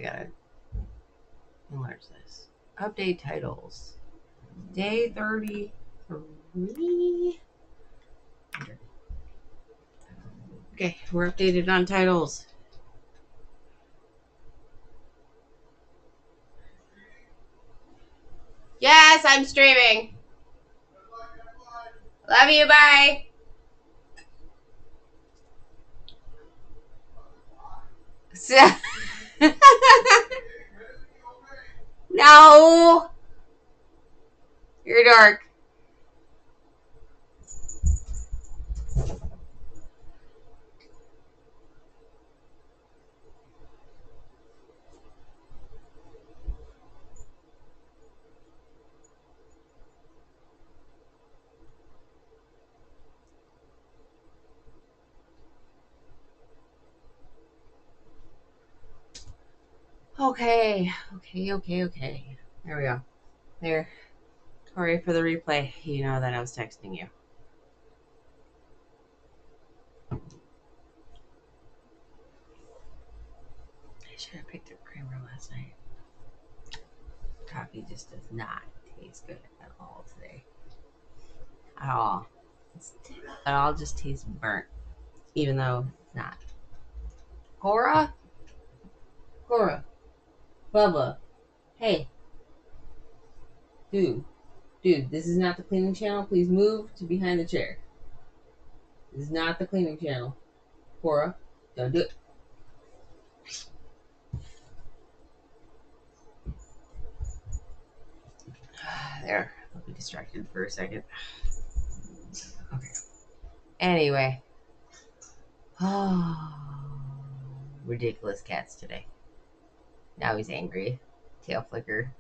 gotta enlarge this. Update titles. Day 33. Okay, we're updated on titles. Yes, I'm streaming. Love you, bye. No, you're dark. Okay. There we go. There. Sorry for the replay. You know that I was texting you. I should have picked up creamer last night. Coffee just does not taste good at all today. At all. It all just tastes burnt. Even though it's not. Cora? Bubba. Hey. Dude, this is not the cleaning channel. Please move to behind the chair. This is not the cleaning channel. Cora, don't do it. There. I'll be distracted for a second. Okay. Anyway. Oh, ridiculous cats today. Now he's angry. Tail flicker.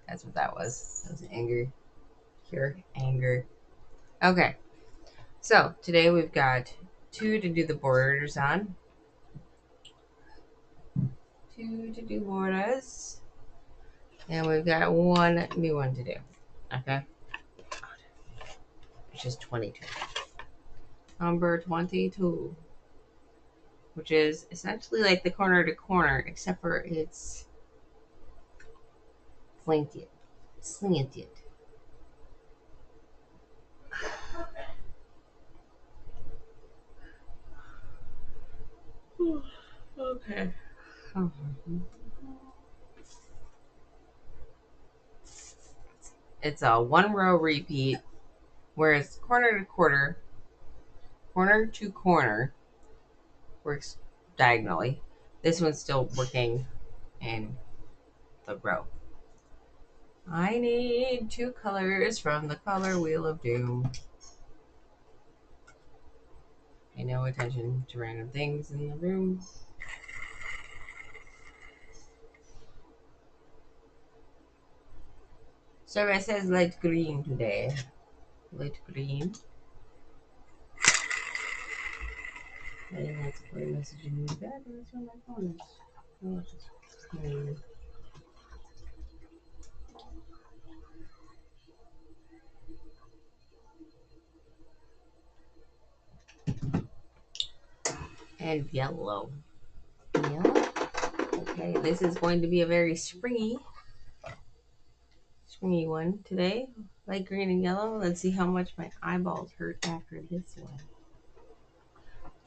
That's what that was. That was anger. Pure anger. Okay. So today we've got 2 to do the borders on. 2 to do borders. And we've got 1 new one to do. Okay. Which is 22. Number 22. Which is essentially like the corner to corner, except for it's slanted. Okay. It's a 1 row repeat, whereas corner to corner works diagonally. This one's still working in the row. I need 2 colors from the color wheel of doom. Pay no attention to random things in the room. Survey says light green today. Light green. And that's a clear message in the back. That's where my phone is. Oh, it's clean. And yellow. Okay, this is going to be a very springy one today. Light green and yellow. Let's see how much my eyeballs hurt after this one.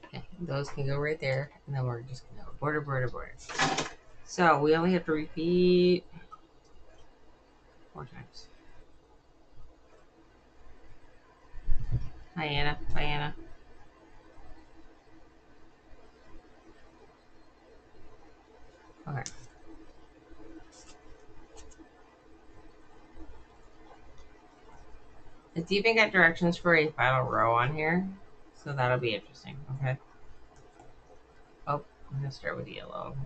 Okay, those can go right there, and then we're just gonna border. So we only have to repeat 4 times. Hi Anna. Bye Anna. Okay. It's even got directions for a final row on here, so that'll be interesting. Okay. Oh, I'm gonna start with yellow.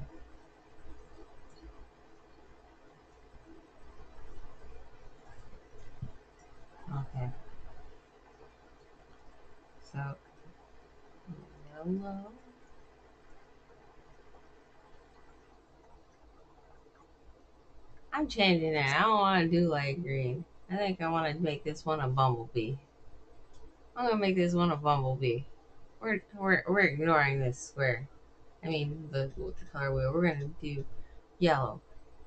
Okay. So yellow. I'm changing it. I don't want to do light green. I think I want to make this one a bumblebee. I'm gonna make this one a bumblebee. We're ignoring this square. I mean the color wheel. We're gonna do yellow,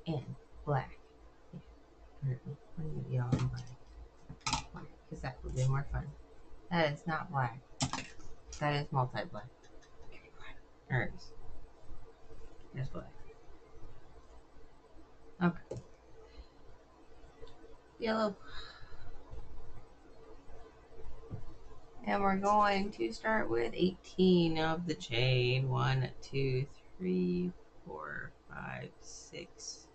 and black. Yeah. Yellow and black. Because that would be more fun. That is not black. That is multi-black. There it is. There's black. Okay. Yellow. And we're going to start with 18 of the chain. 1, 2, 3, 4, 5, 6,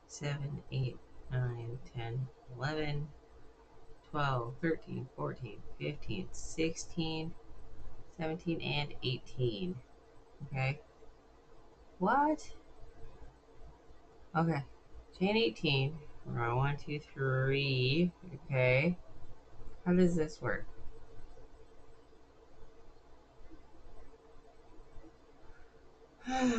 7, 8, 9, 10, 11, 12, 13, 14, 15, 16, 17, and 18. Okay. What? Okay. Chain 18. We're on 1, 2, 3. Okay. How does this work? Okay,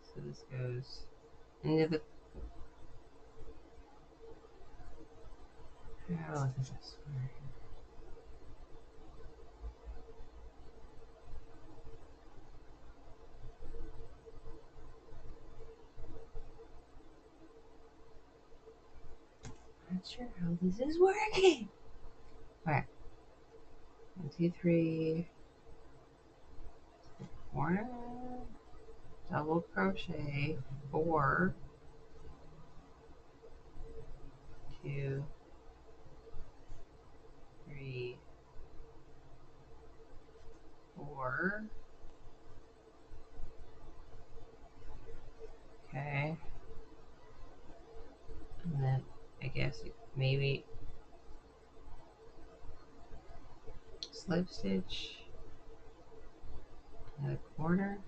so this goes into the. Oh, look at this. Not sure how this is working. Alright. 1, 2, 3. 4. Double crochet. 4. 2, 3, 4. Okay. And then I guess maybe slip stitch in the corner.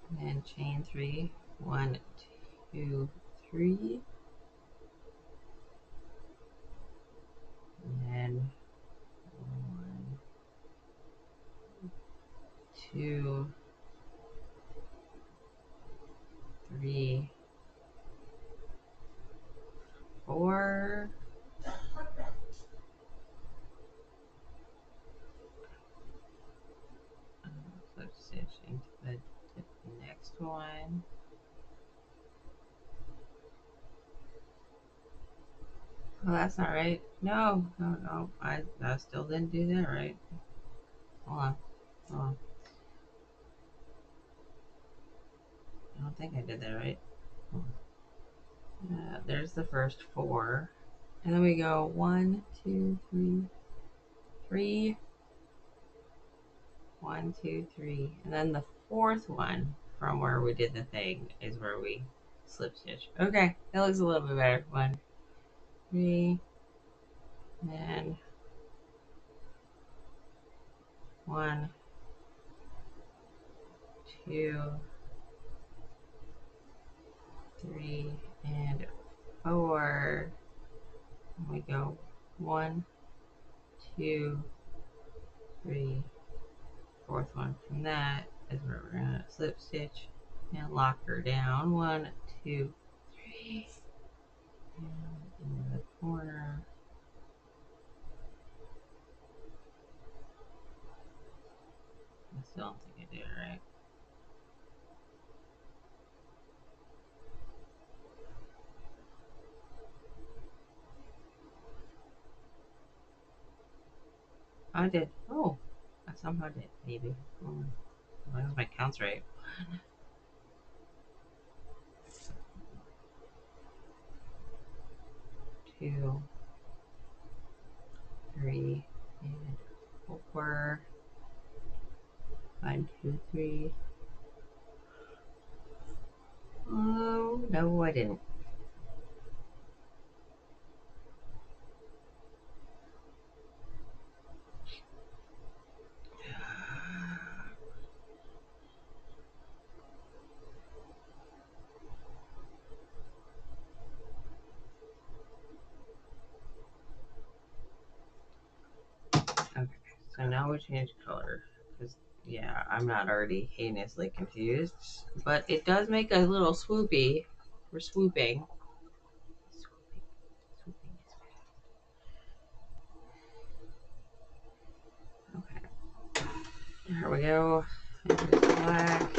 And then chain 3. 1, 2, 3. And then 1, 2, 3, 4. Slip stitch into the next one. Oh, that's not right. No, no, no. I still didn't do that right. Hold on. Hold on. I don't think I did that right. There's the first 4. And then we go 1, 2, 3, 3. 1, 2, 3. And then the fourth one from where we did the thing is where we slip stitch. Okay, that looks a little bit better. 1, 3. And 1, 2, 3, and 4. And we go 1, 2, 3. Fourth one from that is where we're gonna slip stitch and lock her down. 1, 2, 3. And in the corner. I still don't think I did it right. I did. Oh, I somehow did. Maybe. As long as my count's right. 2, 3, and 4. 1, 2, 3. Oh no, I didn't. Okay, so now we change color because yeah, I'm not already heinously confused, but it does make a little swoopy for swooping. we go. Black.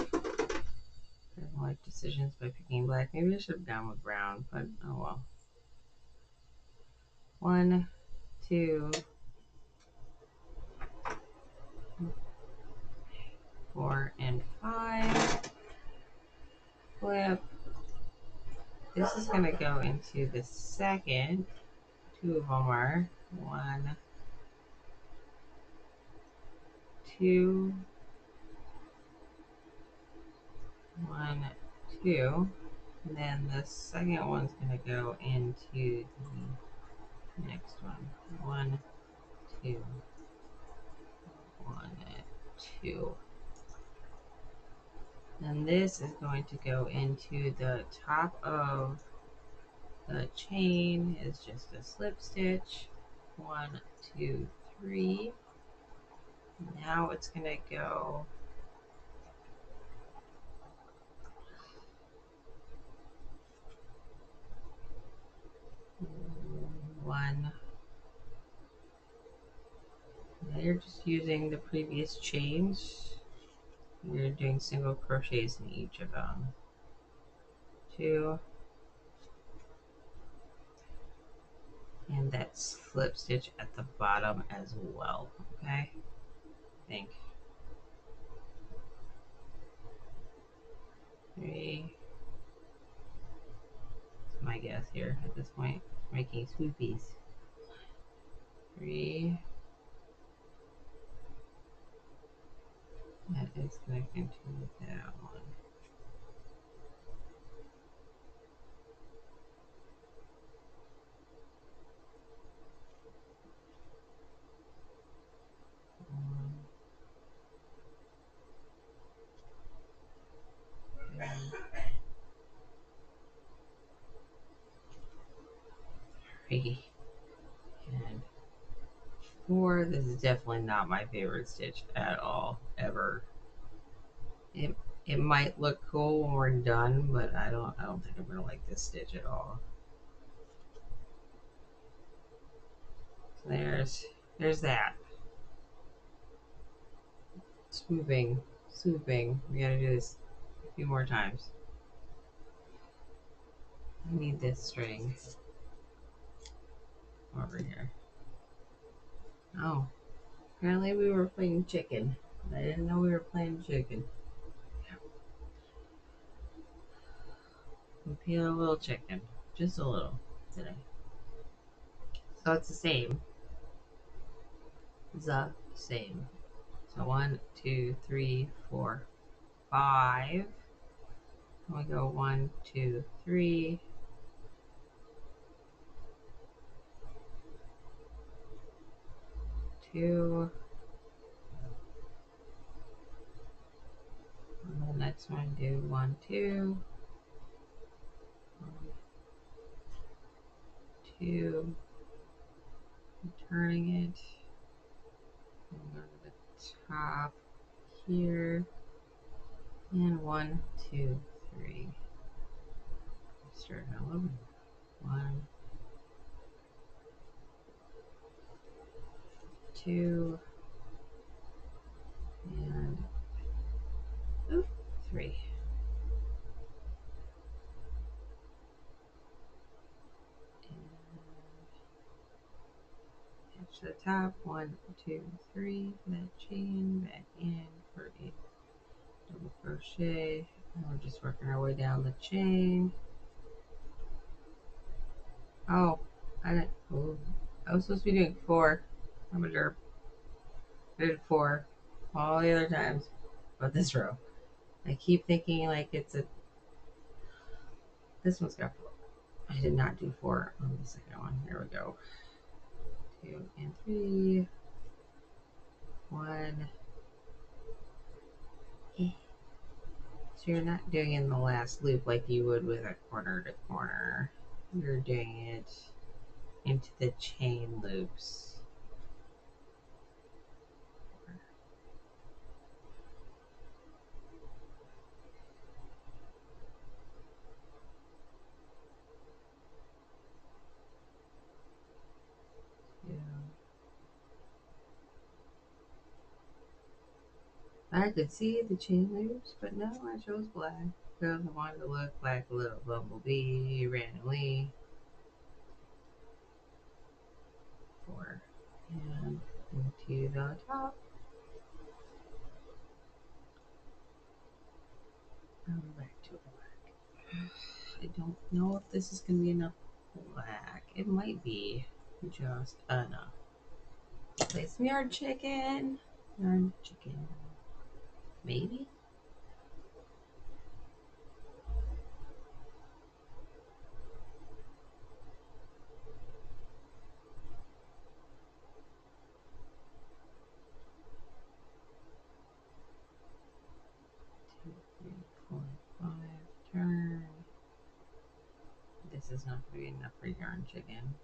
Doesn't like decisions by picking black. Maybe I should have gone with brown, but oh well. 1, 2, 4, and 5. Flip. This is going to go into the second. 2 of them are 1, 2, 1, 2. And then the second one's going to go into the next one. 1, 2, 1, 2. And this is going to go into the top of the chain. Is just a slip stitch. 1, 2, 3. Now it's going to go one. Now you're just using the previous chains. You're doing single crochets in each of them. 2. And that slip stitch at the bottom as well. Okay? I think. 3. That's my guess here at this point. Making swoopies. 3. That is connecting to that one. 3, and 4. This is definitely not my favorite stitch at all, ever. It might look cool when we're done, but I don't think I'm gonna like this stitch at all. So there's that. Swooping. We gotta do this a few more times. I need this string over here. Oh, apparently we were playing chicken. I didn't know we were playing chicken. We peel a little chicken, just a little today. So it's the same. The same. So 1, 2, 3, 4, 5. We go 1, 2, 3. 2. And the next one, do 1, 2. 1, 2. Turning it. And go to the top here. And 1, 2, 3. Start all over. 1, 2, and 3. And to the top. 1, 2, 3 for that chain. Back in for a double crochet. And we're just working our way down the chain. Oh, I was supposed to be doing 4. I'm a derp. I did 4 all the other times, but this row. I keep thinking like it's a. This one's got 4. I did not do 4 on the second one. Here we go. 2 and 3. 1. So you're not doing it in the last loop like you would with a corner to corner. You're doing it into the chain loops. I could see the chain loops, but no, I chose black because I wanted to look like a little bumblebee randomly. 4 and into the top. Now we're back to black. I don't know if this is going to be enough black. It might be just enough. Play some yard chicken. Yard chicken. Maybe? 2, 3, 4, 5. Turn. This is not going to be enough for yarn chicken.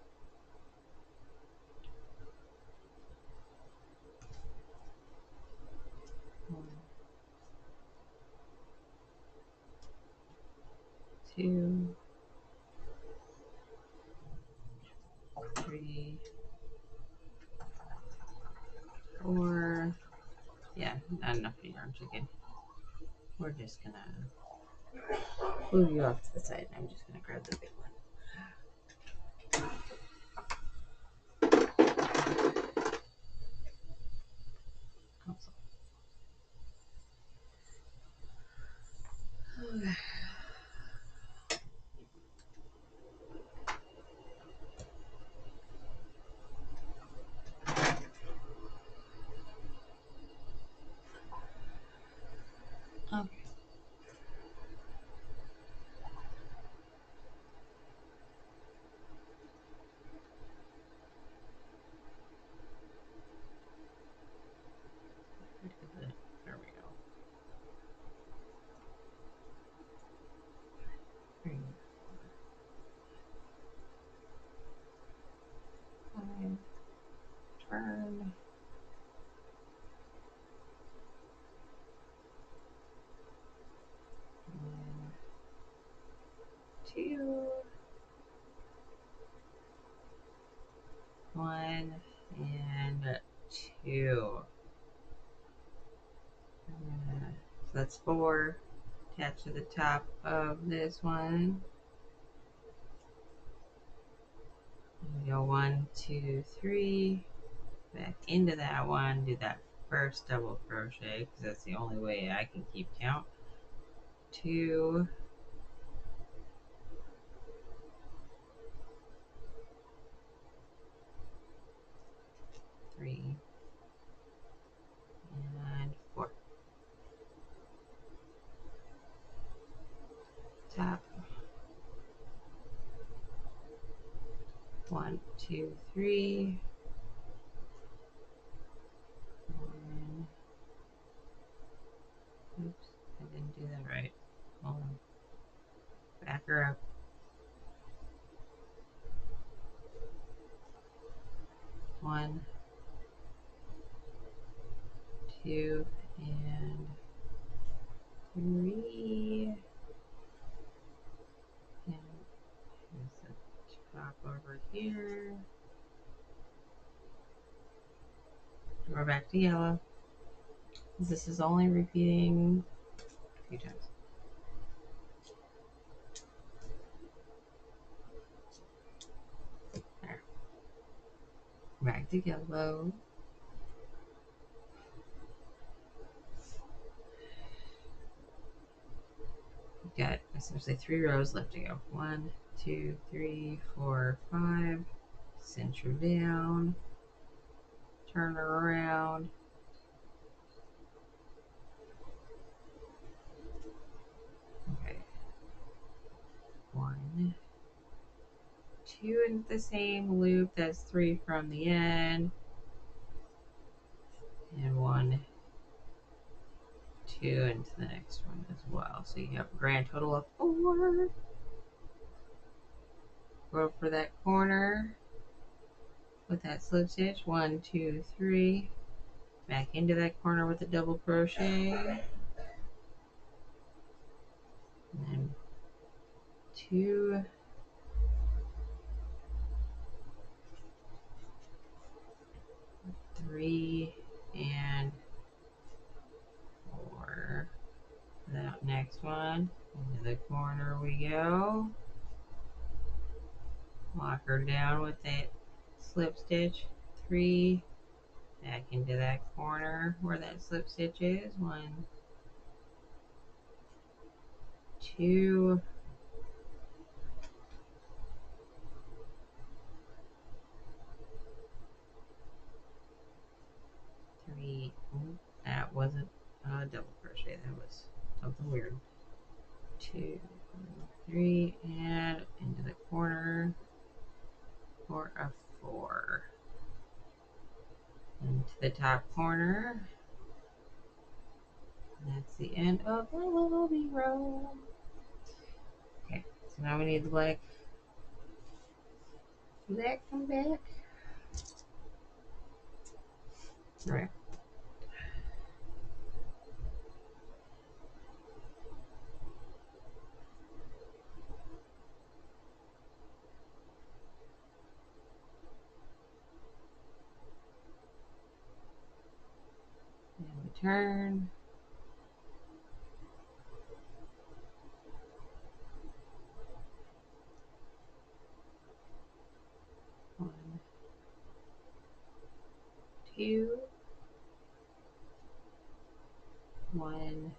1, 2, 3, 4. Yeah, not enough for yarn chicken. We're just gonna move you off to the side. I'm just gonna grab the big one. Also. Okay. There we go. 3, 4, 5. Turn. 1, 2. 1 and 2. So that's 4. Attach to the top of this one. We go 1, 2, 3. Back into that one. Do that first double crochet because that's the only way I can keep count. 2. 3 and 4. Top. 1, 2, 3. 1. Oops, I didn't do that right. Hold on. Back her up. 1, 2, and 3. And here's the top over here. We're back to yellow. This is only repeating a few times. There. Back to yellow. We've got essentially 3 rows left to go. 1, 2, 3, 4, 5. Cinch her down. Turn her around. Okay. 1, 2 into the same loop. That's 3 from the end. And 1, 2 into the next one as well. So you have a grand total of 4. Go for that corner with that slip stitch. 1, 2, 3. Back into that corner with a double crochet. And then 2. 3 and one, into the corner we go. Lock her down with that slip stitch. 3, back into that corner where that slip stitch is. 1, 2, 3. Ooh, that wasn't a double crochet. That was something weird. 2, 3, and into the corner for a 4. Into the top corner. And that's the end of the lobby row. Okay, so now we need the black. Black come back. All right. And we turn. One, 2, 1,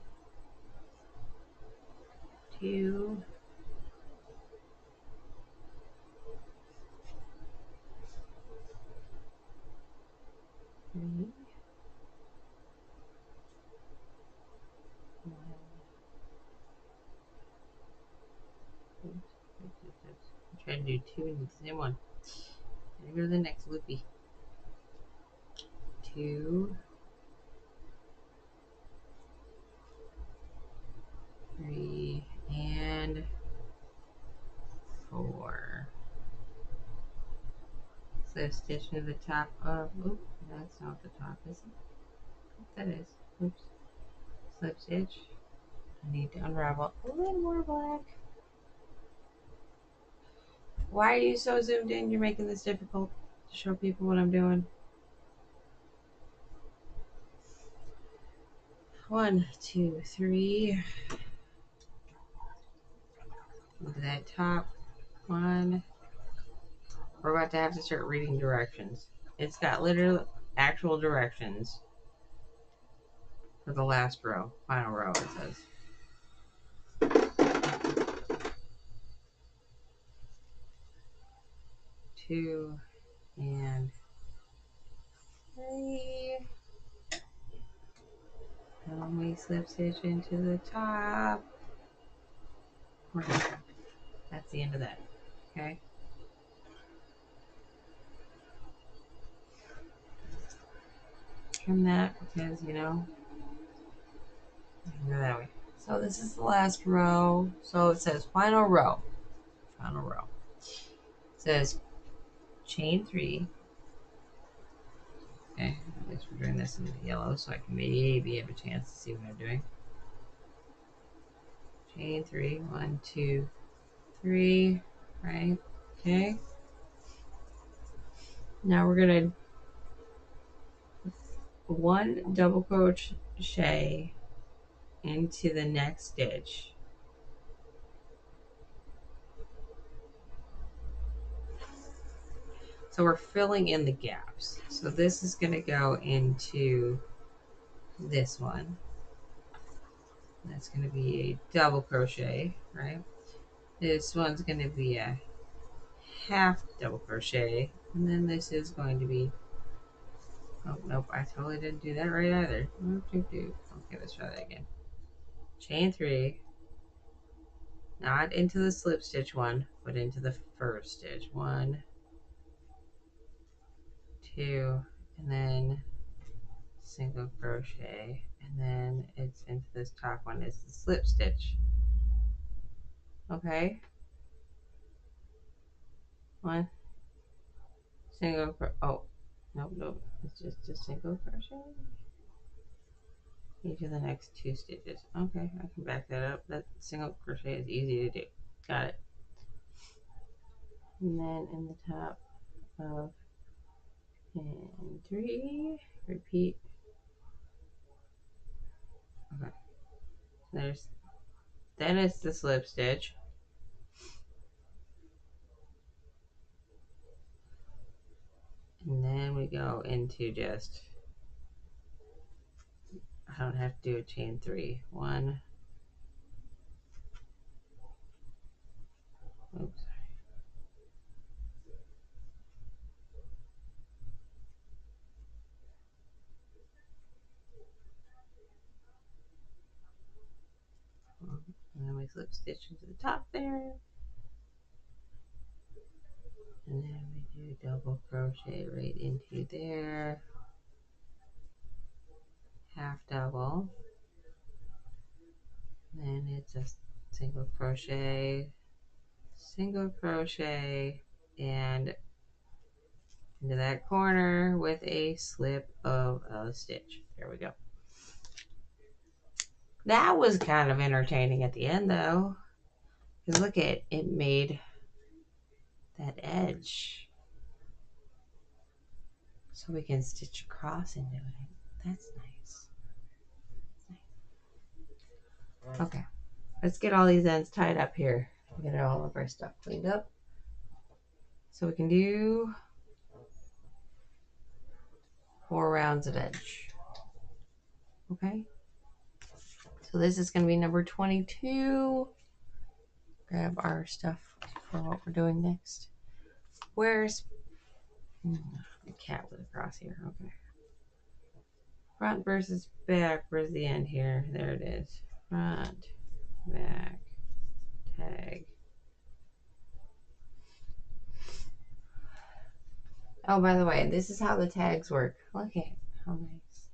2, 3, 1. Oops, oops, oops, oops. I'm trying to do 2 and the same one. And go to the next loopy. 2, 3, and 4. Slip stitch to the top of. Oop, that's not the top, is it? That is. Oops. Slip stitch. I need to unravel a little more black. Why are you so zoomed in? You're making this difficult to show people what I'm doing. 1, 2, 3. Into that top one. We're about to have to start reading directions. It's got literal actual directions for the last row, final row, it says. 2 and 3. And we slip stitch into the top. We're done. That's the end of that. Okay. Trim that because, you know, go that way. So this is the last row. So it says final row. Final row. It says chain 3. Okay, at least we're doing this in the yellow so I can maybe have a chance to see what I'm doing. Chain 3, 1, 2, 3, right? Okay. Now we're gonna 1 double crochet into the next stitch. So we're filling in the gaps. So this is gonna go into this one. That's gonna be a double crochet, right? This one's gonna be a half double crochet, and then this is going to be, oh nope, I totally didn't do that right either. Okay, let's try that again. Chain 3, not into the slip stitch one, but into the first stitch. 1, 2, and then single crochet, and then it's into this top one is the slip stitch. Okay, 1 single oh nope, it's just a single crochet into the next 2 stitches. Okay, I can back that up. That single crochet is easy to do. Got it. And then in the top of and 3, repeat. Okay, there's Then it's the slip stitch. And then we go into just, I don't have to do a chain 3. 1, oops. And then we slip stitch into the top there. And then we do double crochet right into there. Half double. Then it's a single crochet, and into that corner with a slip of a stitch. There we go. That was kind of entertaining at the end though. Because look at it made that edge. So we can stitch across into it. That's nice. Okay. Let's get all these ends tied up here. Get all of our stuff cleaned up. So we can do 4 rounds of edge. Okay. So this is going to be number 22. Grab our stuff for what we're doing next. Where's the cat was across here? Okay. Front versus back. Where's the end here? There it is. Front, back, tag. Oh, by the way, this is how the tags work. Look at how nice.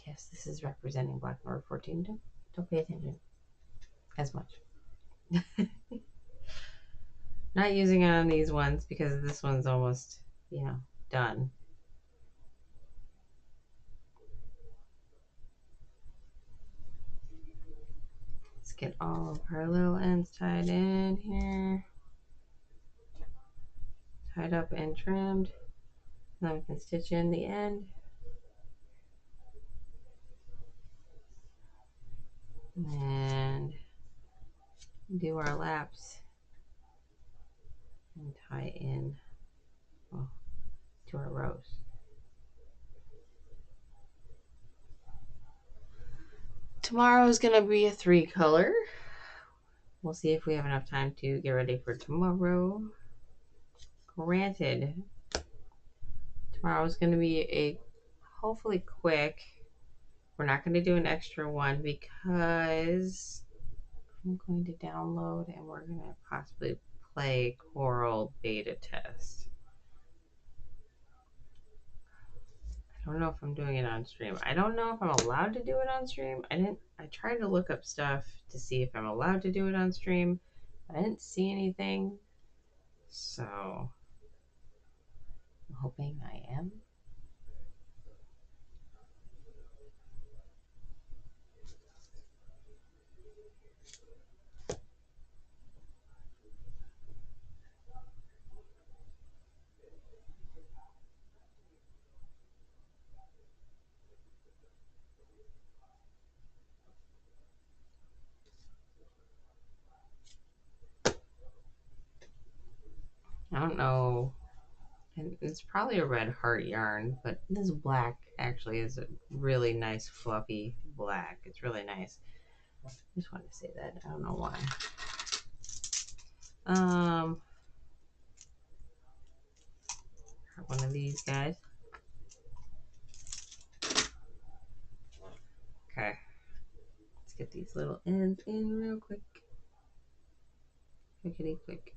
Yes, this is representing block number 14. Don't pay attention as much. Not using it on these ones because this one's almost, done. Let's get all of our little ends tied in here. Tied up and trimmed. Now we can stitch in the end. And do our laps and tie in to our rows. Tomorrow is going to be a 3 color. We'll see if we have enough time to get ready for tomorrow. Granted, tomorrow is going to be a hopefully quick. We're not going to do an extra one because I'm going to download and we're going to possibly play Coral beta test. I don't know if I'm doing it on stream. I don't know if I'm allowed to do it on stream. I tried to look up stuff to see if I'm allowed to do it on stream. I didn't see anything. So I'm hoping I am. I don't know. It's probably a red heart yarn, but this black actually is a really nice fluffy black. It's really nice. I just wanted to say that. I don't know why. One of these guys. Okay. Let's get these little ends in real quick. Quickity quick.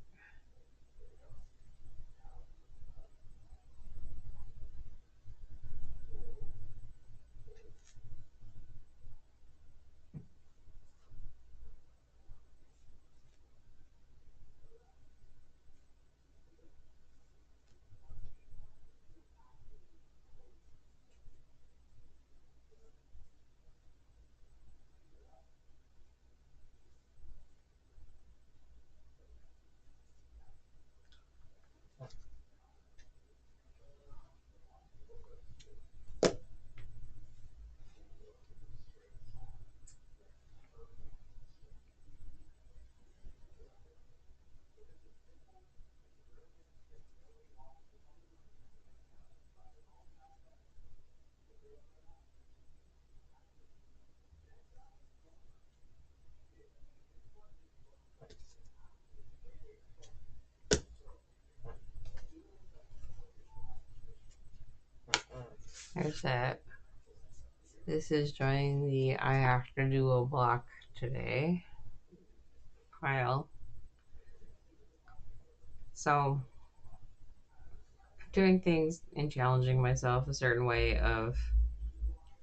There's that. This is joining the I have to do a block today pile. So doing things and challenging myself a certain way of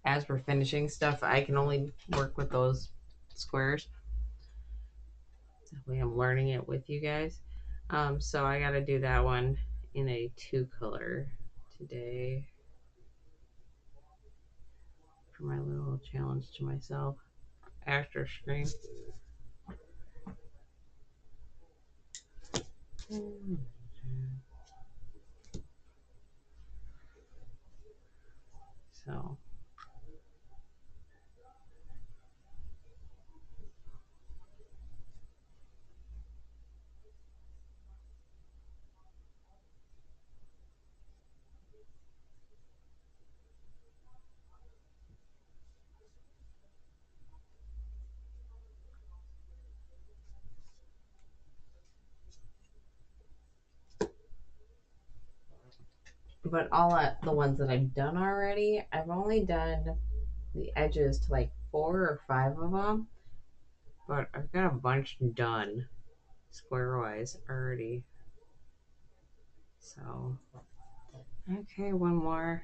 as we're finishing stuff, I can only work with those squares. That way I'm learning it with you guys. So I got to do that one in a 2-color today for my little challenge to myself after stream. So but the ones that I've done already, I've only done the edges to like 4 or 5 of them, but I've got a bunch done square wise already. So okay, one more.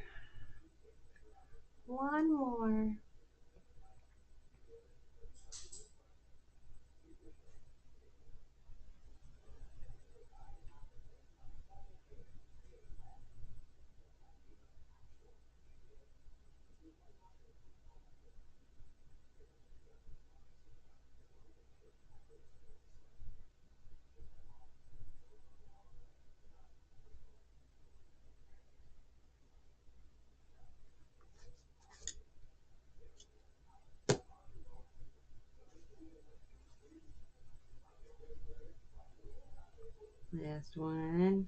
Last one.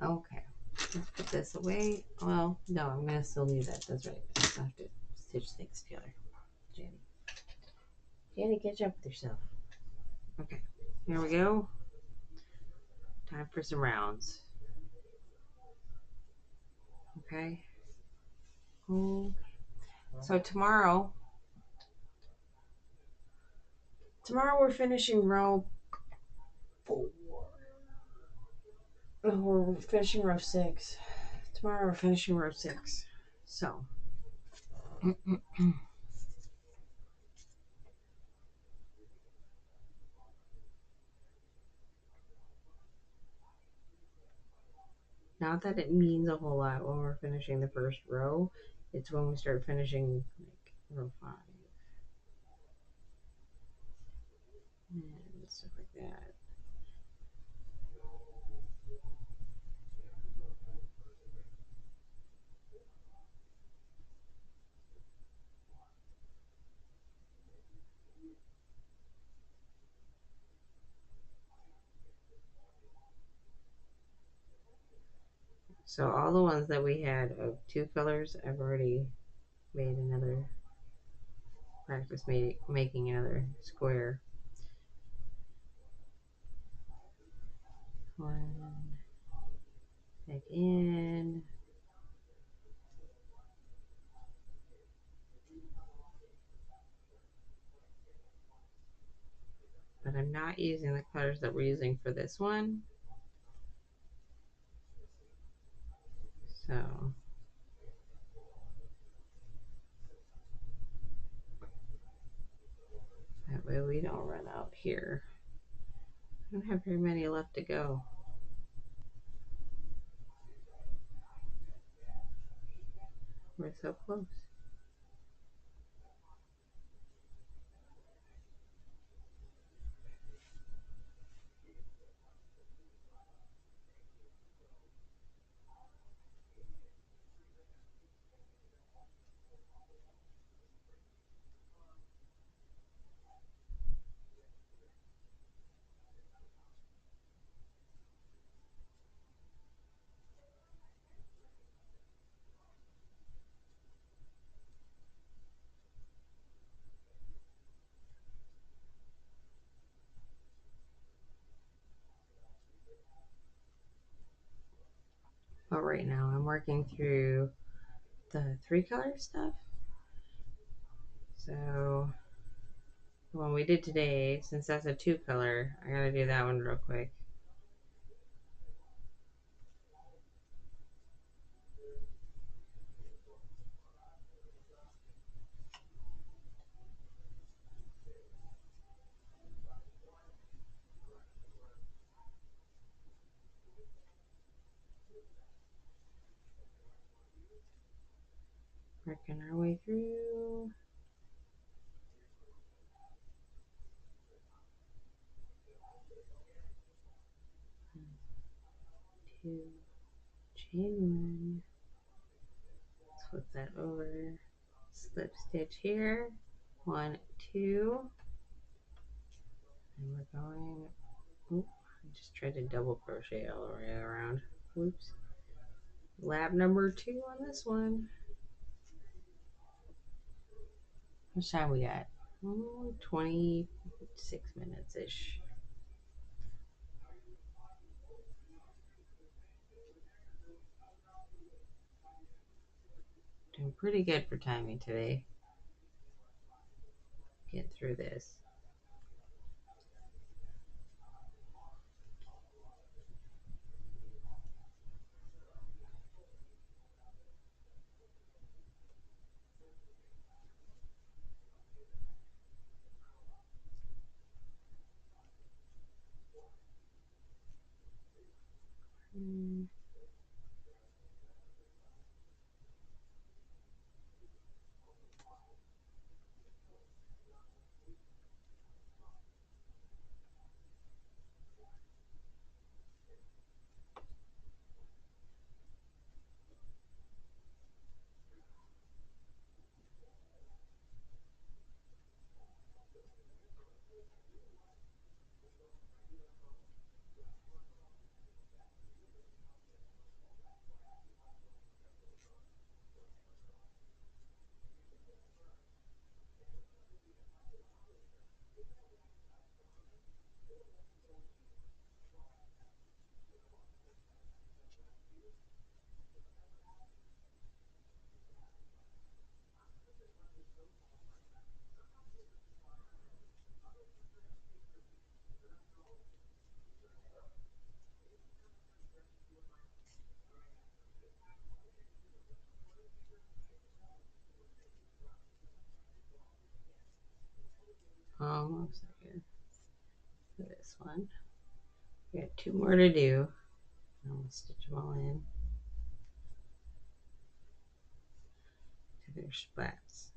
Oh, okay. Let's put this away. Well, no, I'm gonna still need that. That's right. I still have to stitch things together. Jenny, catch up with yourself. Okay, here we go. Time for some rounds. Okay. So tomorrow we're finishing row 4. No, we're finishing row 6. Tomorrow we're finishing row 6. So. Not that it means a whole lot when we're finishing the first row. It's when we start finishing like row 5. And stuff like that. So all the ones that we had of 2 colors, I've already made another practice making another square. One back in. But I'm not using the colors that we're using for this one. So that way we don't run out here. I don't have very many left to go. We're so close. But right now I'm working through the 3-color stuff. So the one we did today, since that's a 2-color, I gotta do that one real quick. Working our way through. 2, chain 1. Let's flip that over. Slip stitch here. 1, 2. And we're going. Oop, I just tried to double crochet all the way around. Whoops. Lab number 2 on this one. How much time we got? 26 minutes ish. Doing pretty good for timing today. Get through this. Almost there for this one. We got 2 more to do. And we'll stitch them all in to their slats.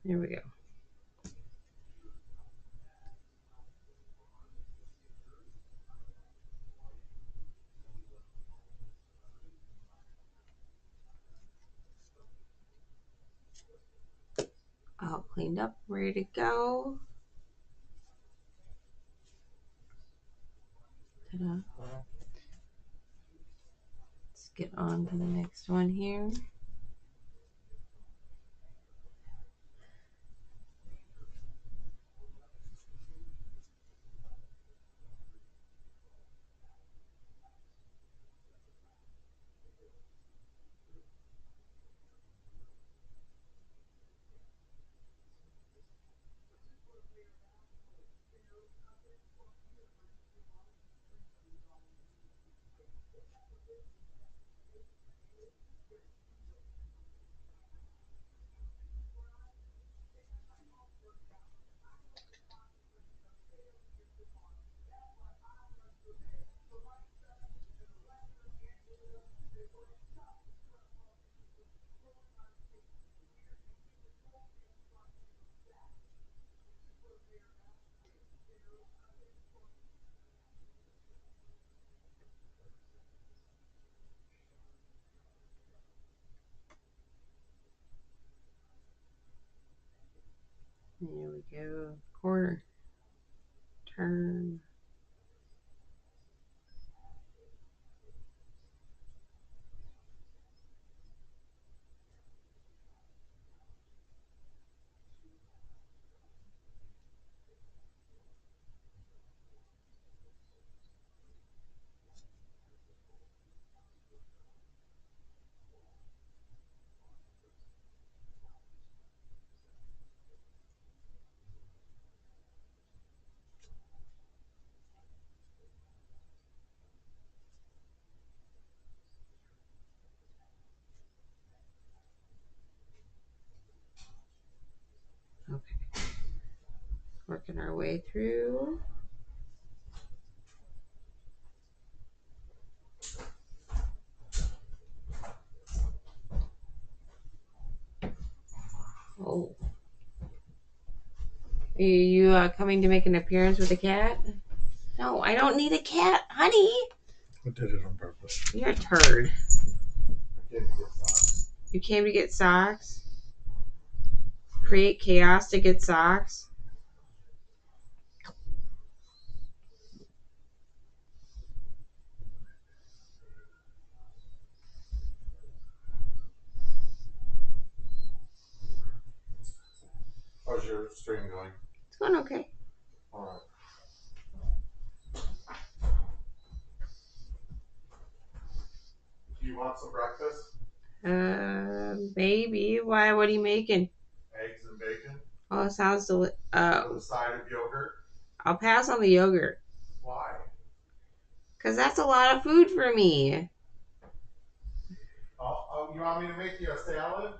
There we go. All cleaned up, ready to go. Ta-da. Let's get on to the next one here. Working our way through. Oh. Are you coming to make an appearance with a cat? No, I don't need a cat, honey. I did it on purpose. You're a turd. I came to get socks. You came to get socks? Create chaos to get socks? How's your stream going? It's going okay. All right. Do you want some breakfast? Maybe. Why? What are you making? Eggs and bacon Oh, it sounds with a side of yogurt. I'll pass on the yogurt. Why? Because that's a lot of food for me. Oh, you want me to make you a salad?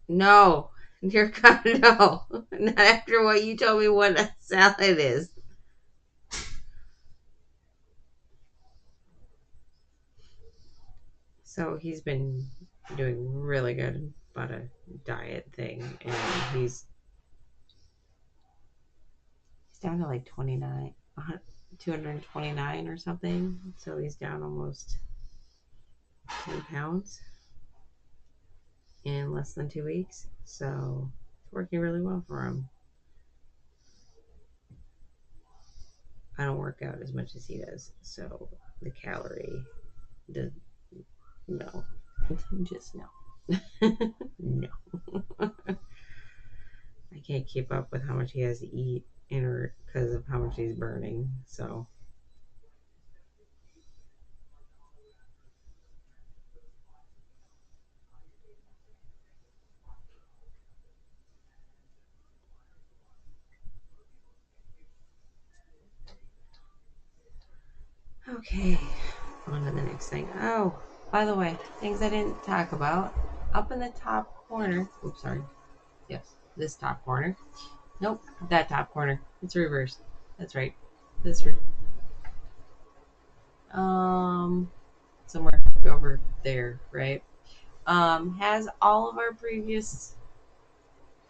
No. You're gonna no. Not after what you told me what a salad is. So he's been doing really good about a diet thing, and he's down to like 29, 229 or something. So he's down almost 10 pounds in less than 2 weeks. So it's working really well for him. I don't work out as much as he does, so the calorie does no, just no, no. I can't keep up with how much he has to eat in because of how much he's burning. So okay, on to the next thing. Oh, by the way, things I didn't talk about. Up in the top corner. Oops, sorry. Yes, this top corner. Nope, that top corner. It's reversed. That's right. This somewhere over there, right? Has all of our previous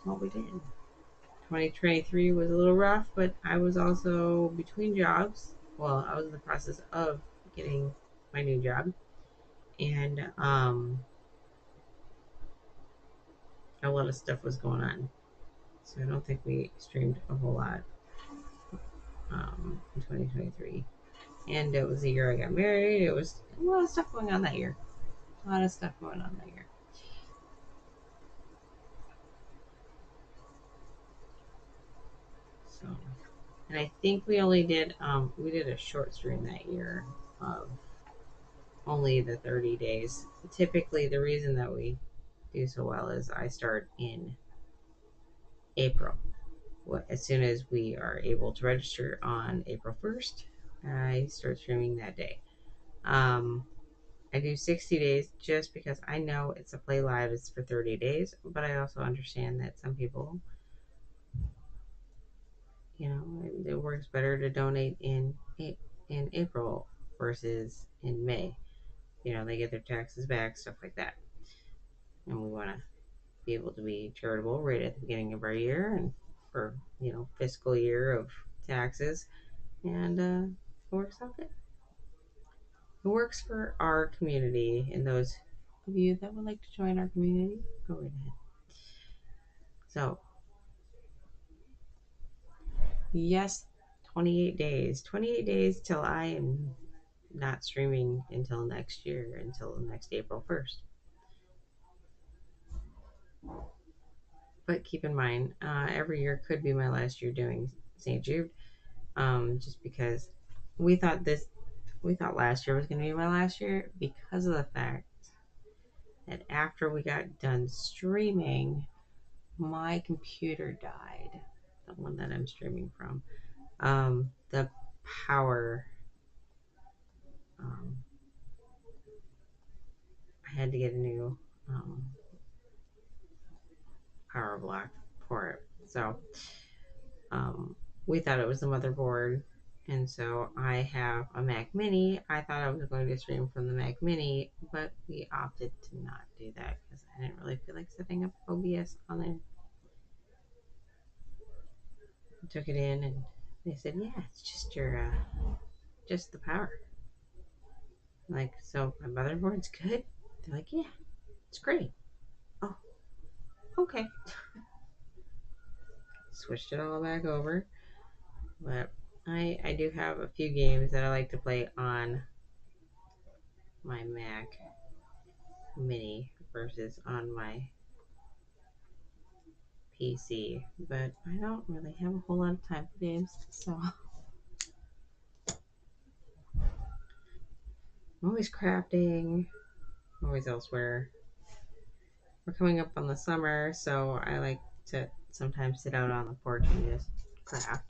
what we did. 2023 was a little rough, but I was also between jobs. Well, I was in the process of getting my new job, and a lot of stuff was going on. So I don't think we streamed a whole lot in 2023. And it was the year I got married. It was a lot of stuff going on that year. A lot of stuff going on that year. So, and I think we did a short stream that year of only the 30 days. Typically, the reason that we do so well is I start in April. As soon as we are able to register on April 1st, I start streaming that day. I do 60 days just because I know it's a play live, it's for 30 days, but I also understand that some people, it works better to donate in April versus in May. They get their taxes back, stuff like that. And we want to be able to be charitable right at the beginning of our year and for, fiscal year of taxes. And it works out good. It works for our community and those of you that would like to join our community, go right ahead. So, yes, 28 days. 28 days till I am not streaming until next year, until next April 1st. But keep in mind, every year could be my last year doing St. Jude, just because we thought last year was going to be my last year because of the fact that after we got done streaming, my computer died. The one that I'm streaming from. The power. Um, I had to get a new power block for it. So we thought it was the motherboard. And so I have a Mac Mini. I thought I was going to stream from the Mac Mini, but we opted to not do that because I didn't really feel like setting up OBS on there. I took it in and they said, yeah, it's just your, just the power. Like, so my motherboard's good? They're like, yeah, it's great. Oh, okay. Switched it all back over. But I do have a few games that I like to play on my Mac Mini versus on my PC. But I don't really have a whole lot of time for games, so I'm always crafting, always elsewhere. We're coming up on the summer, so I like to sometimes sit out on the porch and just craft,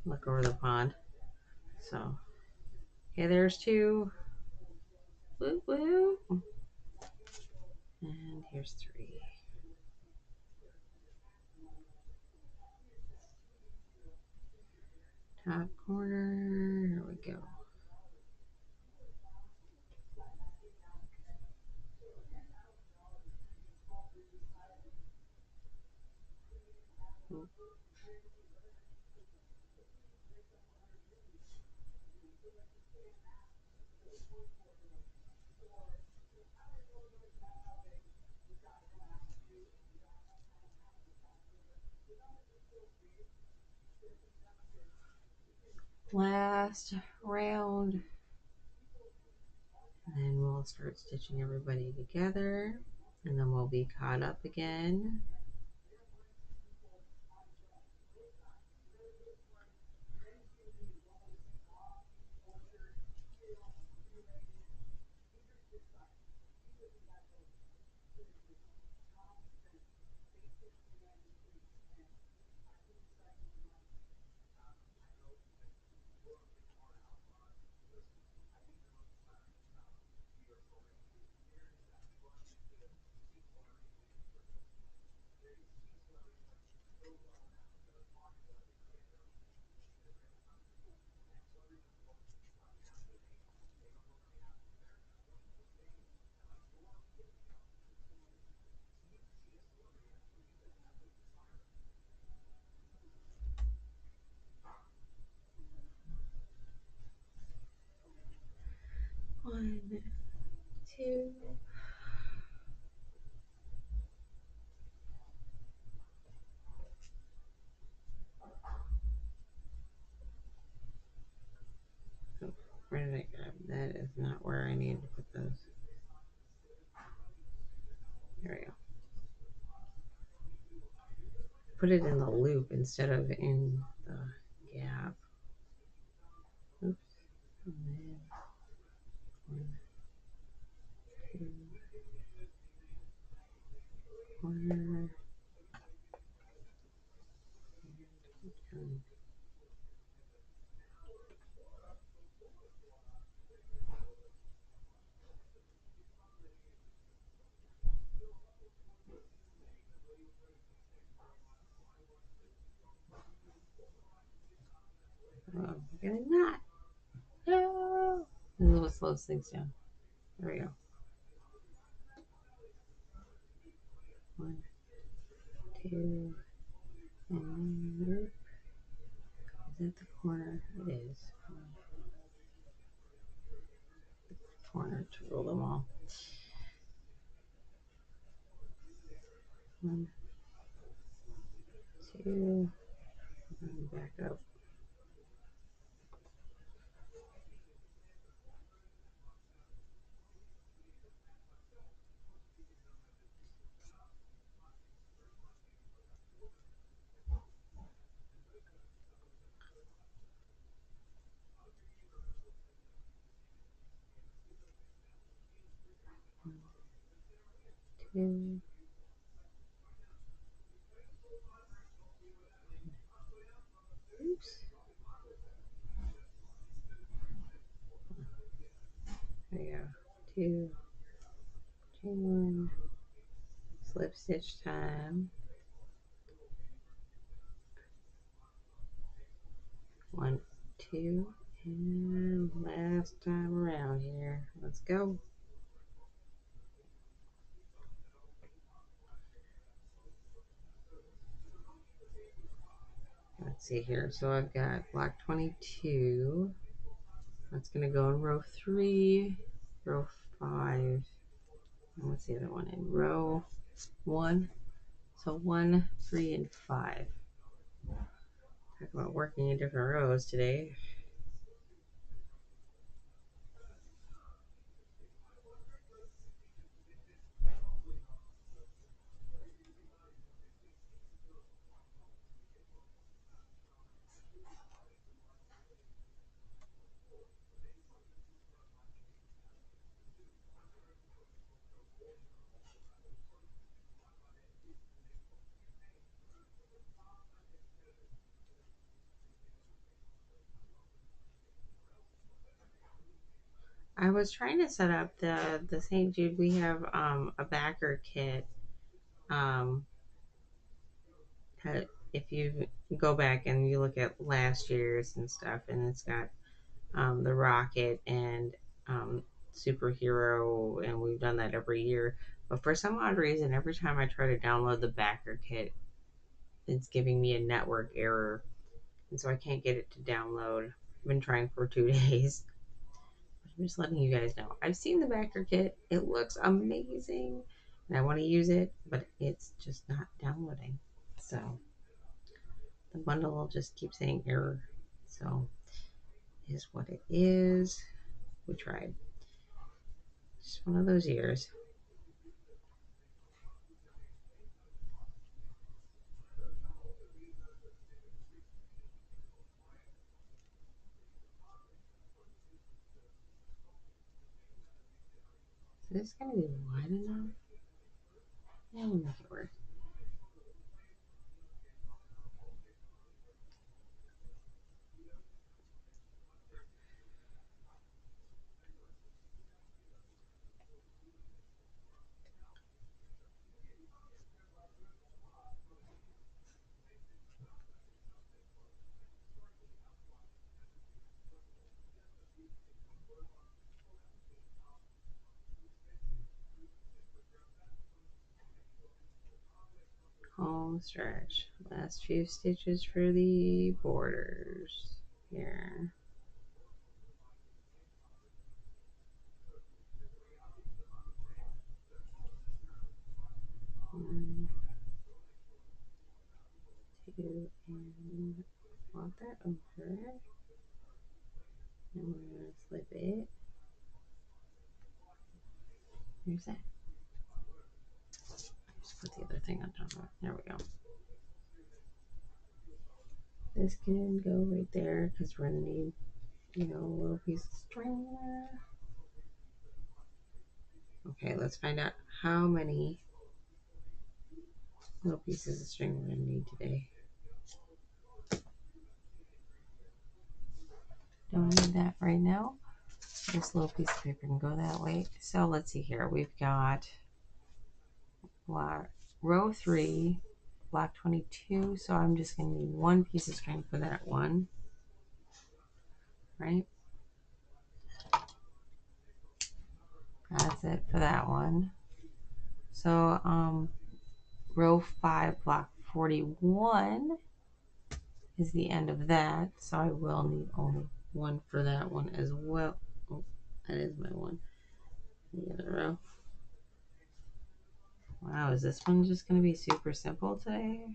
look over the pond. So, yeah, there's two. Woo woo. And here's three. Top corner. Here we go. Last round. And then we'll start stitching everybody together. And then we'll be caught up again. One, two. Oh, where did I grab? That is not where I need to put those. There we go. Put it in the loop instead of in the gap. Oops. And then 1, 2, corner. And 1. Oh, getting that. No. This is what slows things down. There we go. 1, 2, and loop. Is that the corner? It is. Corner to roll them all. 1, 2, and back up. Two. Oops. There you go. 2, chain 1, slip stitch time. 1, 2, and last time around here. Let's go. Let's see here. So I've got block 22. That's going to go in row 3, row 5. And what's the other one in row 1? So 1, 3, and 5. Talk about working in different rows today. I was trying to set up the St. Jude. We have a backer kit. Um, if you go back and you look at last year's and stuff, and it's got the rocket and superhero, and we've done that every year. But for some odd reason, every time I try to download the backer kit, it's giving me a network error, and so I can't get it to download. I've been trying for 2 days. I'm just letting you guys know. I've seen the backer kit. It looks amazing, and I want to use it, but it's just not downloading. So the bundle will just keep saying error. So it is what it is. We tried. Just one of those years. Is this gonna be wide enough? Yeah, we'll make it work. Home stretch. Last few stitches for the borders here. One, 2, and flop that over. And we're gonna slip it. Here's that. Just put the other thing on top of it. There we go. This can go right there because we're gonna need, a little piece of string there. Okay, let's find out how many little pieces of string we're gonna need today. Don't need that right now. This little piece of paper can go that way. So let's see here. We've got block, row 3, block 22. So I'm just going to need one piece of string for that one. Right? That's it for that one. So row 5, block 41 is the end of that. So I will need only one for that one as well. Oh, that is my one. The other row. Wow, is this one just going to be super simple today?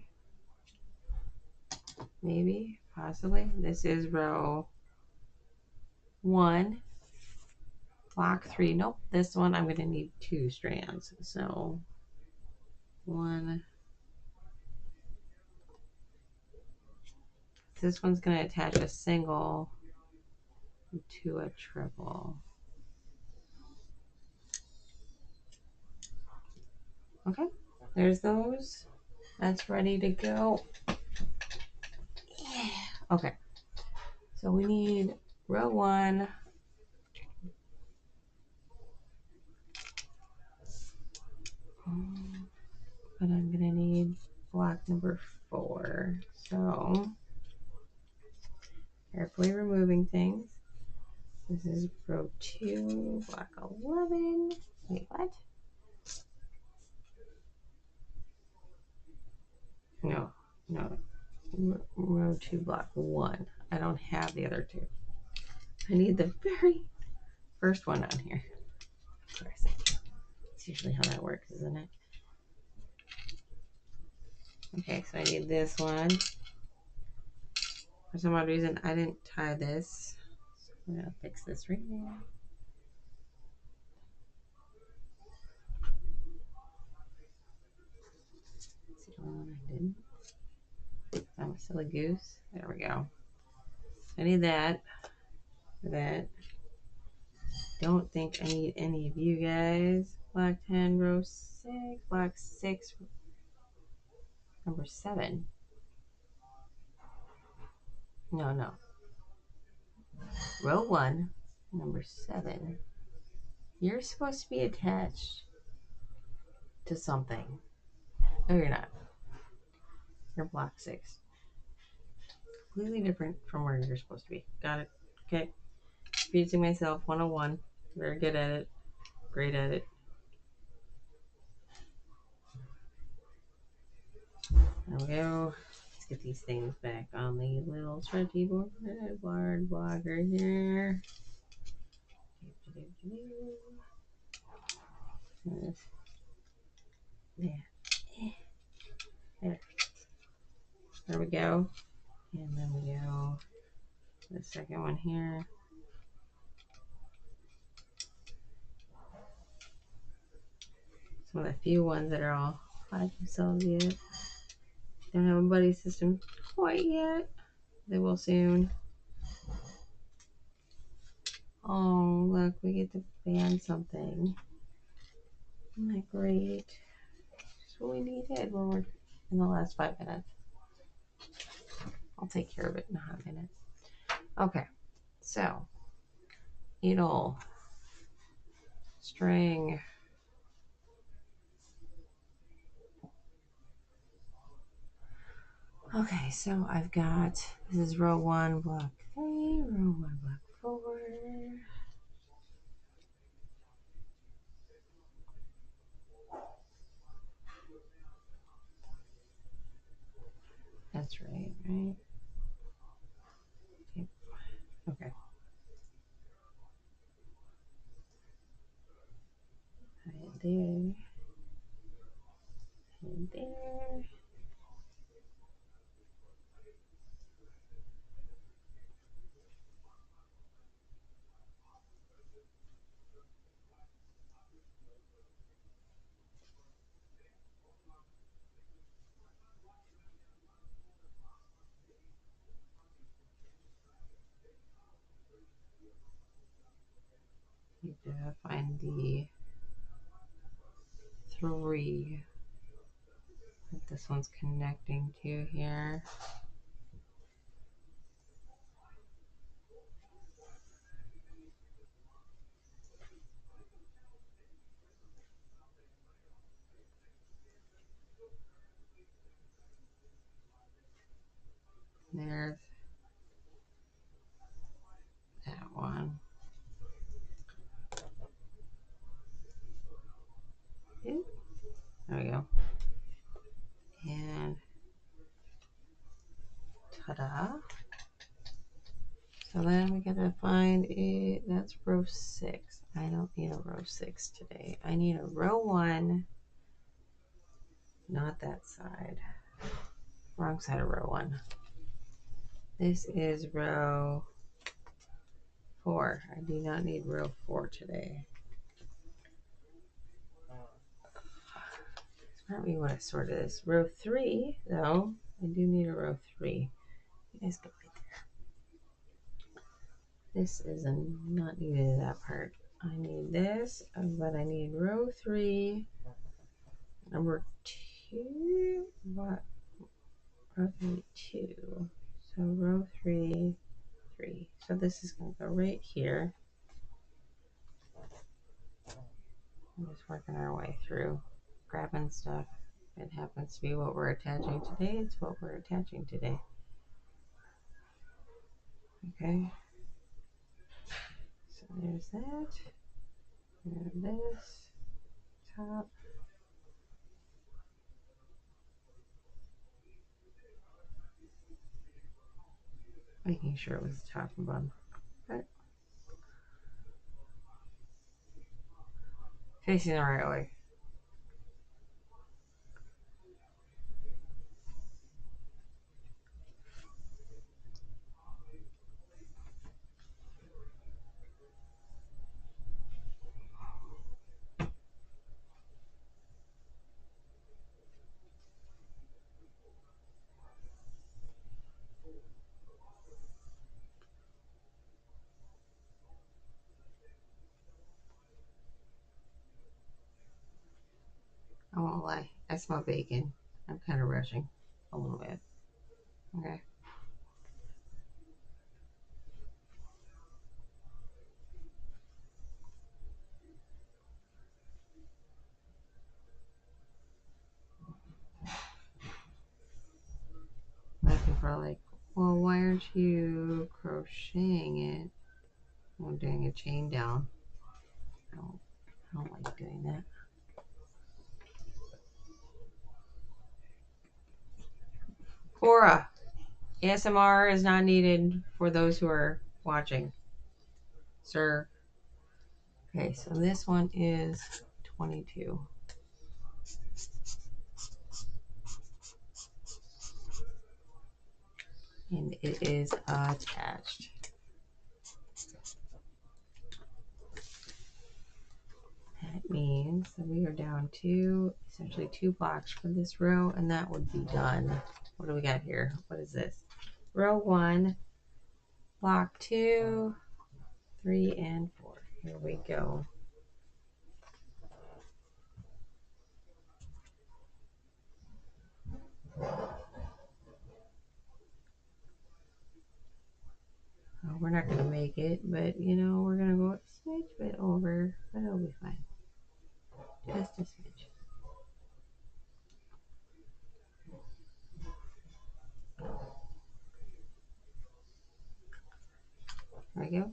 Maybe, possibly. This is row 1, block 3. Nope, this one I'm going to need 2 strands. So 1. This one's going to attach a single to a triple. Okay, there's those. That's ready to go. Yeah. Okay, so we need row 1. But I'm going to need block number 4. So Carefully removing things. This is row 2, block 11. Wait, what? No, no. Row 2, block 1. I don't have the other two. I need the very first one on here. Of course I do. It's usually how that works, isn't it? Okay, so I need this one. For some odd reason, I didn't tie this. So I'm going to fix this right now. It's the only one I didn't. I'm a silly goose. There we go. I need that. For that. Don't think I need any of you guys. Block 10, row 6. Block 6, number 7. No. Row 1, number 7. You're supposed to be attached to something. No, you're not. You're block 6. Completely different from where you're supposed to be. Got it? Okay. Confusing myself 101. Very good at it. Great at it. There we go. Let's get these things back on the little stretchy board blocker here. There. There we go. And then we go to the second one here. Some of the few ones that are all by themselves yet. Don't have a buddy system quite yet. They will soon. Oh, look, we get to ban something. Isn't that great? Just what we needed when we're in the last 5 minutes. I'll take care of it in a hot minute. Okay, so needle, string. Okay, so I've got, this is row 1, block 3, row 1, block 4. That's right? Yep. Okay. Right there. And there. Need to find the 3 that this one's connecting to here. There's that one. Ooh, there we go. And ta-da. So then we gotta find it. That's row 6. I don't need a row 6 today. I need a row 1. Not that side. Wrong side of row 1. This is row 4. I do not need row 4 today. Smart me would have sorted this. Row 3, though, I do need a row 3. You guys go right there. This is not needed, that part. I need this, but I need row 3, number 2. What? Row 3, 2. So row 3, 3. So this is going to go right here. I'm just working our way through, grabbing stuff. It happens to be what we're attaching today. It's what we're attaching today. Okay. So there's that. And this top. Making sure it was the top and bottom. But facing the right way. I won't lie. I smell bacon. I'm kind of rushing a little bit. Okay. Looking for like, well, why aren't you crocheting it? I'm doing a chain down. I don't like doing that. Cora, ASMR is not needed for those who are watching, sir. Okay, so this one is 22. And it is attached. That means that we are down to essentially 2 blocks for this row, and that would be done. What do we got here? What is this? Row 1, block 2, 3, and 4. Here we go. Oh, we're not going to make it, but you know, we're going to go a smidge bit over, but it'll be fine. Just a smidge. There we go.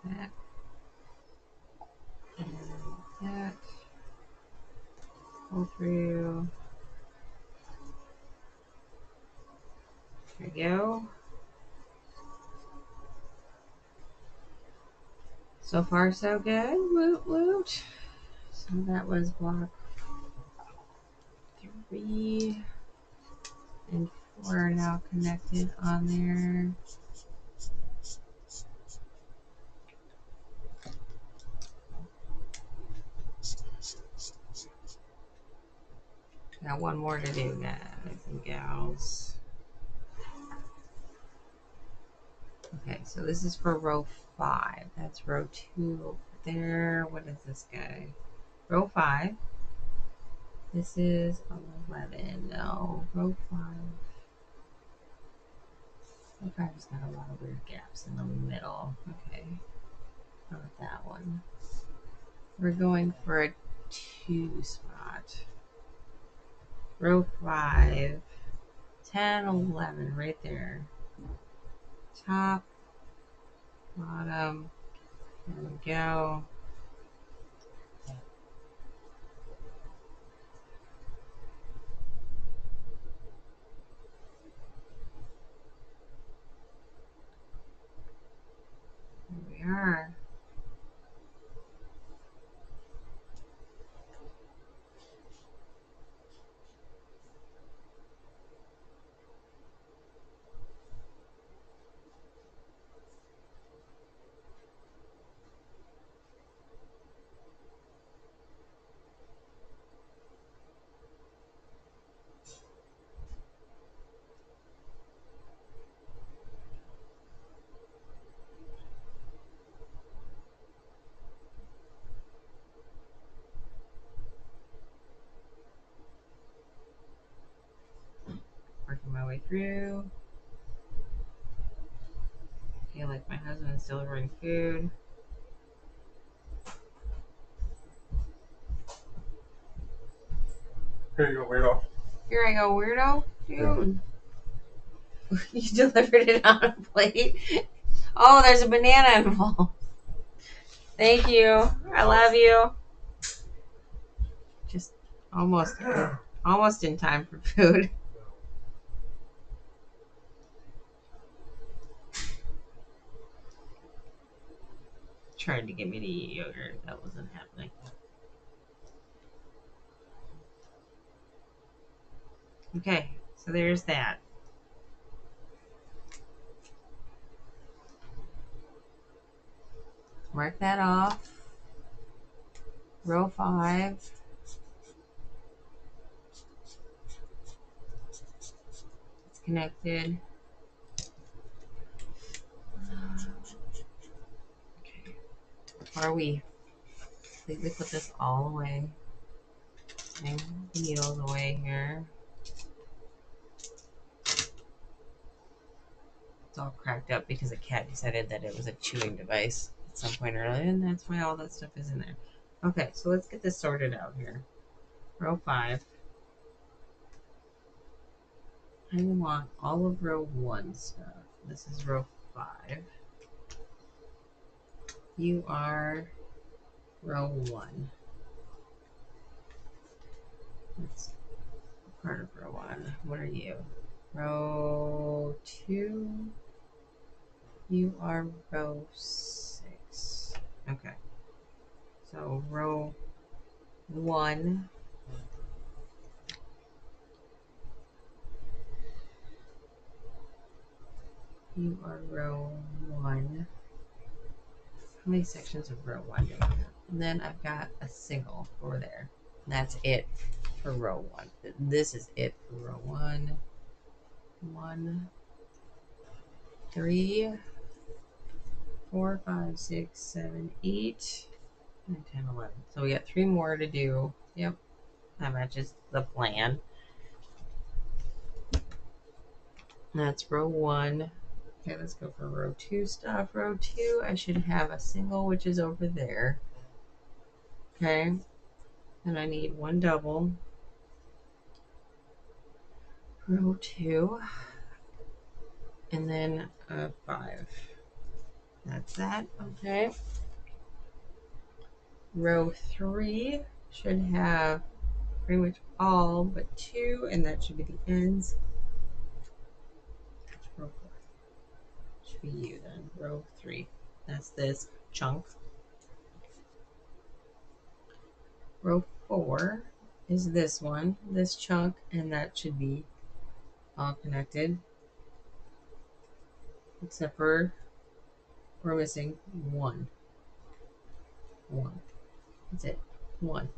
That. That. Pull through. There we go. So far, so good. Woot woot. So that was block 3 and 4 are now connected on there. Got one more to do, guys and gals. Okay, so this is for row 5. That's row 2 over there. What is this guy? Row 5. This is 11. No, row 5. Row 5 has got a lot of weird gaps in the middle. Okay, not that one. We're going for a 2 spot. Row 5. 10, 11, right there. Top, bottom. There we go. There we are. Working my way through. Feel like my husband's delivering food. Here you go, weirdo. Here I go, weirdo. Dude. Yeah. You delivered it on a plate. Oh, there's a banana involved. Thank you. I love you. Just almost in time for food. Tried to get me to eat yogurt. That wasn't happening. Okay, so there's that. Mark that off. Row 5. It's connected. Okay. Are we completely put this all away? Bring the needles away here. It's all cracked up because the cat decided that it was a chewing device at some point earlier, and that's why all that stuff is in there. Okay, so let's get this sorted out here. Row 5. I want all of row 1 stuff. This is row 5. You are row 1. That's part of row 1. What are you? Row 2. You are row 6. Okay. So row 1. You are row 1. How many sections of row 1 do I have? And then I've got a single over there. That's it for row 1. This is it for row 1. 1, 3, 4, 5, 6, 7, 8, 9, 10, 11. So we got 3 more to do. Yep, that matches the plan. That's row 1. Okay, let's go for row 2 stuff. Row 2, I should have a single, which is over there. Okay, and I need 1 double. Row 2, and then a 5. That's that. Okay. Row 3 should have pretty much all but 2, and that should be the ends. Row 4 should be you then. Row 3. That's this chunk. Row 4 is this one, this chunk, and that should be all connected. Except for we're missing 1. 1. That's it. 1.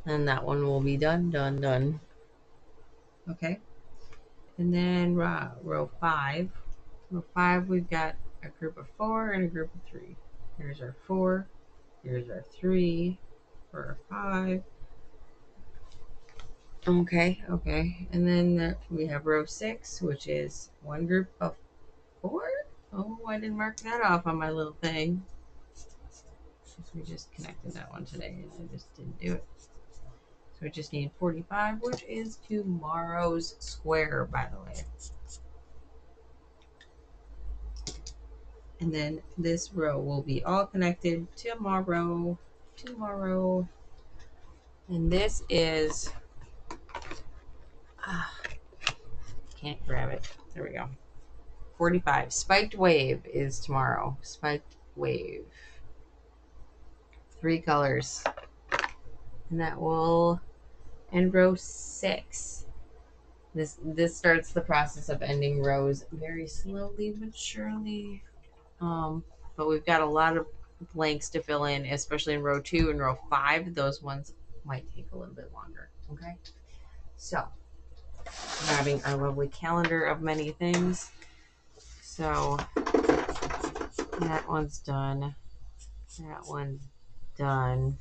And that one will be done, done, done. Okay. And then row 5. Row 5, we've got a group of 4 and a group of 3. Here's our 4. Here's our 3. For our 5. Okay. And then we have row 6, which is one group of 4. Oh, I didn't mark that off on my little thing. We just connected that one today, and I just didn't do it. So we just need 45, which is tomorrow's square, by the way. And then this row will be all connected tomorrow. And this is... can't grab it. There we go. 45. Spiked wave is tomorrow. Spiked wave. 3 colors. And that will end row 6. This starts the process of ending rows very slowly but surely. But we've got a lot of blanks to fill in, especially in row 2 and row 5. Those ones might take a little bit longer. Okay. So, having our lovely calendar of many things. So, that one's done. That one's done.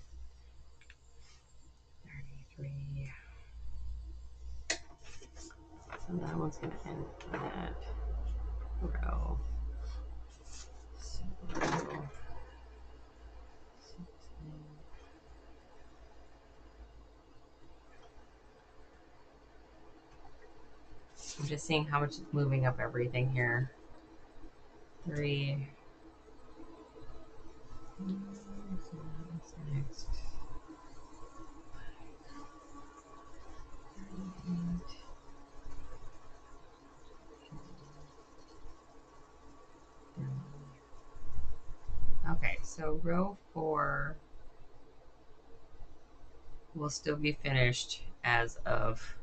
33. So that one's going to end that row. So row 16. I'm just seeing how much it's moving up everything here. 3. So what's next? 38. Okay, so row 4 will still be finished as of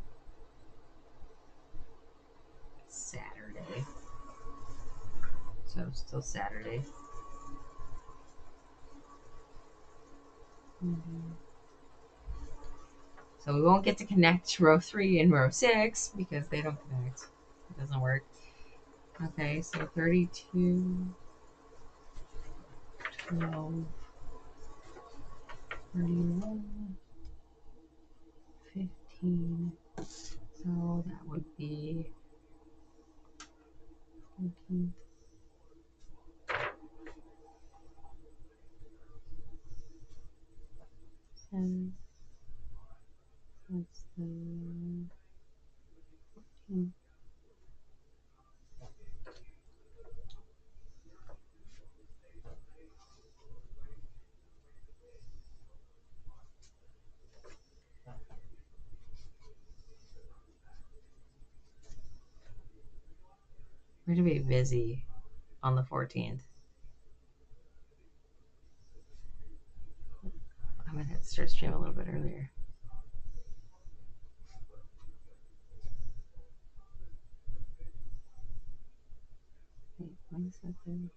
Saturday. So still Saturday. So we won't get to connect row 3 and row 6 because they don't connect. It doesn't work. Okay, so 32, 12, 31, 15. So that would be 14, 7. That's the 14. We're going to be busy on the 14th. I'm going to have to start streaming a little bit earlier. Wait, when is that thing?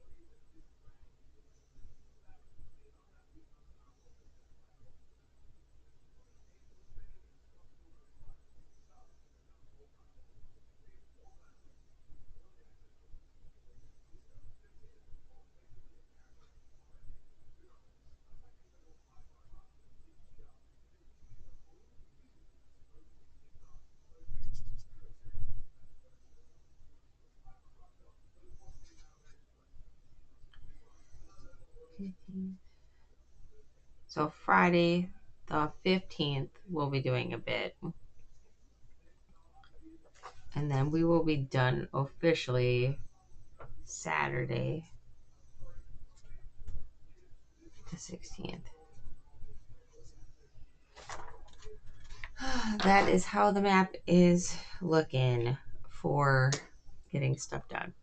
So Friday, the 15th, we'll be doing a bit. And then we will be done officially Saturday, the 16th. That is how the map is looking for getting stuff done.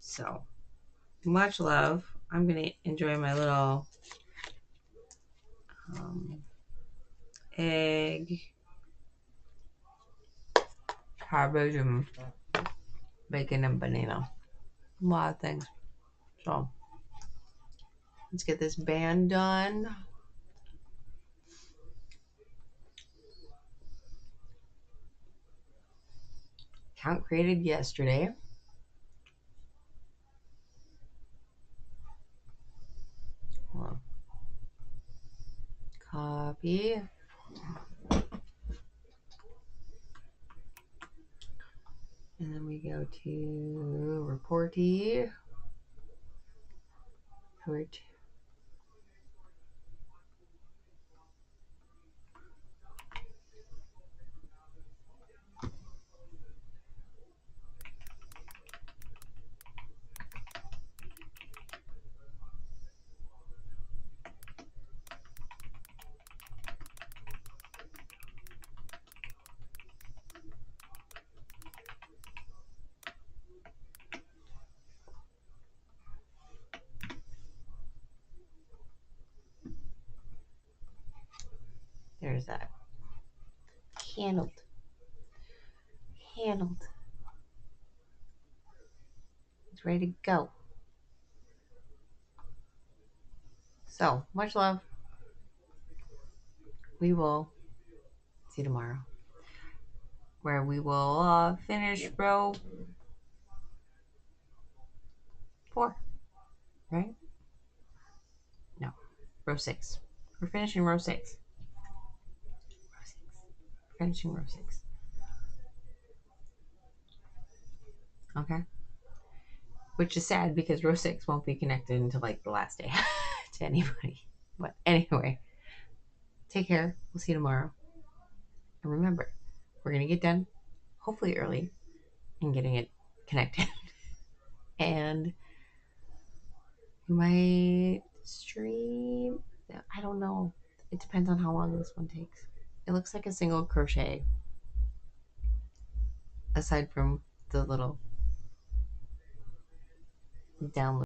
So much love. I'm going to enjoy my little egg, cabbage, and bacon and banana. A lot of things. So let's get this band done. Account created yesterday. Hold on. Copy. And then we go to reportee. Report. There's that. Handled. Handled. It's ready to go. So, much love. We will see you tomorrow, where we will finish row 4, right? No, row 6. We're finishing row 6. Row 6. We're finishing row 6. Okay. Which is sad because row 6 won't be connected until like the last day to anybody. But anyway, take care. We'll see you tomorrow. And remember, we're going to get done hopefully early and getting it connected. And you might stream. I don't know. It depends on how long this one takes. It looks like a single crochet, aside from the little download.